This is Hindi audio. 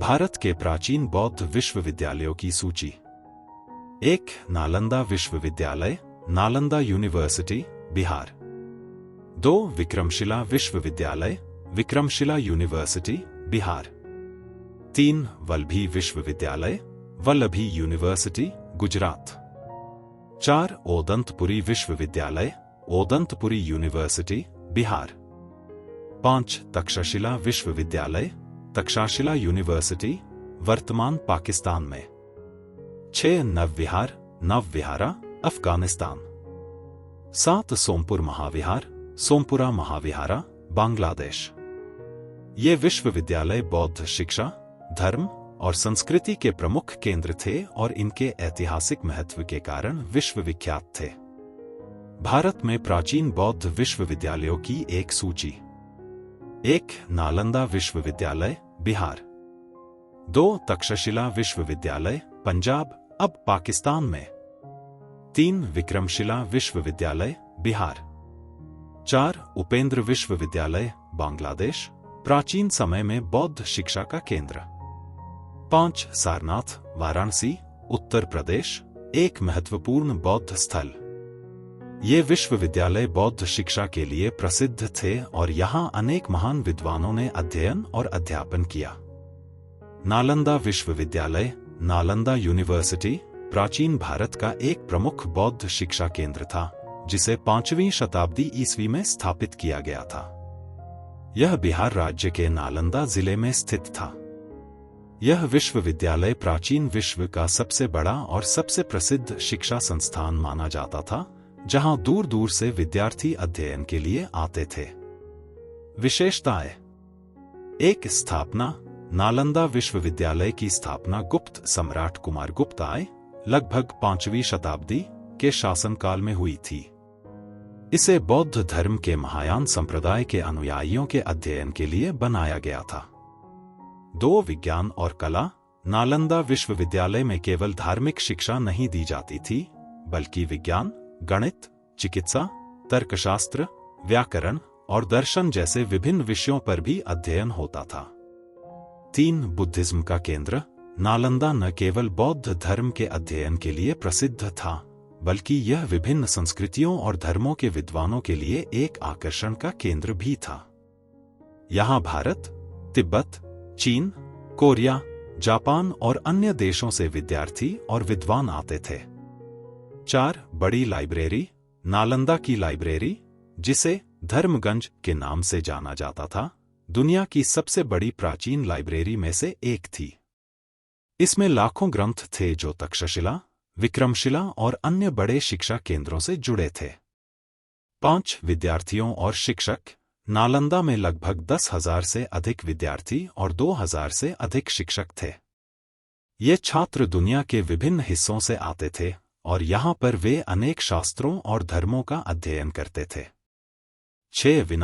भारत के प्राचीन बौद्ध विश्वविद्यालयों की सूची। 1. नालंदा विश्वविद्यालय, नालंदा यूनिवर्सिटी, बिहार। 2. विक्रमशिला विश्वविद्यालय, विक्रमशिला यूनिवर्सिटी, बिहार। 3. वल्लभी विश्वविद्यालय, वल्लभी यूनिवर्सिटी, गुजरात। 4. ओदंतपुरी विश्वविद्यालय, ओदंतपुरी यूनिवर्सिटी, बिहार। 5. तक्षशिला विश्वविद्यालय, तक्षशिला यूनिवर्सिटी, वर्तमान पाकिस्तान में। 6. नवविहार, नवविहारा, अफगानिस्तान। 7. सोमपुर महाविहार, सोमपुरा महाविहारा, बांग्लादेश। ये विश्वविद्यालय बौद्ध शिक्षा, धर्म और संस्कृति के प्रमुख केंद्र थे और इनके ऐतिहासिक महत्व के कारण विश्वविख्यात थे। भारत में प्राचीन बौद्ध विश्वविद्यालयों की एक सूची। 1. नालंदा विश्वविद्यालय, बिहार। 2. तक्षशिला विश्वविद्यालय, पंजाब, अब पाकिस्तान में। 3. विक्रमशिला विश्वविद्यालय, बिहार। 4. उपेंद्र विश्वविद्यालय, बांग्लादेश, प्राचीन समय में बौद्ध शिक्षा का केंद्र। 5. सारनाथ, वाराणसी, उत्तर प्रदेश, एक महत्वपूर्ण बौद्ध स्थल। ये विश्वविद्यालय बौद्ध शिक्षा के लिए प्रसिद्ध थे और यहाँ अनेक महान विद्वानों ने अध्ययन और अध्यापन किया। नालंदा विश्वविद्यालय, नालंदा यूनिवर्सिटी, प्राचीन भारत का एक प्रमुख बौद्ध शिक्षा केंद्र था, जिसे 5वीं शताब्दी ईस्वी में स्थापित किया गया था। यह बिहार राज्य के नालंदा जिले में स्थित था। यह विश्वविद्यालय प्राचीन विश्व का सबसे बड़ा और सबसे प्रसिद्ध शिक्षा संस्थान माना जाता था, जहां दूर दूर से विद्यार्थी अध्ययन के लिए आते थे। विशेषताएं। 1. स्थापना। नालंदा विश्वविद्यालय की स्थापना गुप्त सम्राट कुमारगुप्त आय लगभग 5वीं शताब्दी के शासनकाल में हुई थी। इसे बौद्ध धर्म के महायान संप्रदाय के अनुयायियों के अध्ययन के लिए बनाया गया था। 2. विज्ञान और कला। नालंदा विश्वविद्यालय में केवल धार्मिक शिक्षा नहीं दी जाती थी, बल्कि विज्ञान, गणित, चिकित्सा, तर्कशास्त्र, व्याकरण और दर्शन जैसे विभिन्न विषयों पर भी अध्ययन होता था। 3. बुद्धिज्म का केंद्र। नालंदा न केवल बौद्ध धर्म के अध्ययन के लिए प्रसिद्ध था, बल्कि यह विभिन्न संस्कृतियों और धर्मों के विद्वानों के लिए एक आकर्षण का केंद्र भी था। यहाँ भारत, तिब्बत, चीन, कोरिया, जापान और अन्य देशों से विद्यार्थी और विद्वान आते थे। 4. बड़ी लाइब्रेरी। नालंदा की लाइब्रेरी, जिसे धर्मगंज के नाम से जाना जाता था, दुनिया की सबसे बड़ी प्राचीन लाइब्रेरी में से एक थी। इसमें लाखों ग्रंथ थे जो तक्षशिला, विक्रमशिला और अन्य बड़े शिक्षा केंद्रों से जुड़े थे। 5. विद्यार्थियों और शिक्षक। नालंदा में लगभग 10,000 से अधिक विद्यार्थी और 2,000 से अधिक शिक्षक थे। ये छात्र दुनिया के विभिन्न हिस्सों से आते थे और यहाँ पर वे अनेक शास्त्रों और धर्मों का अध्ययन करते थे। 6.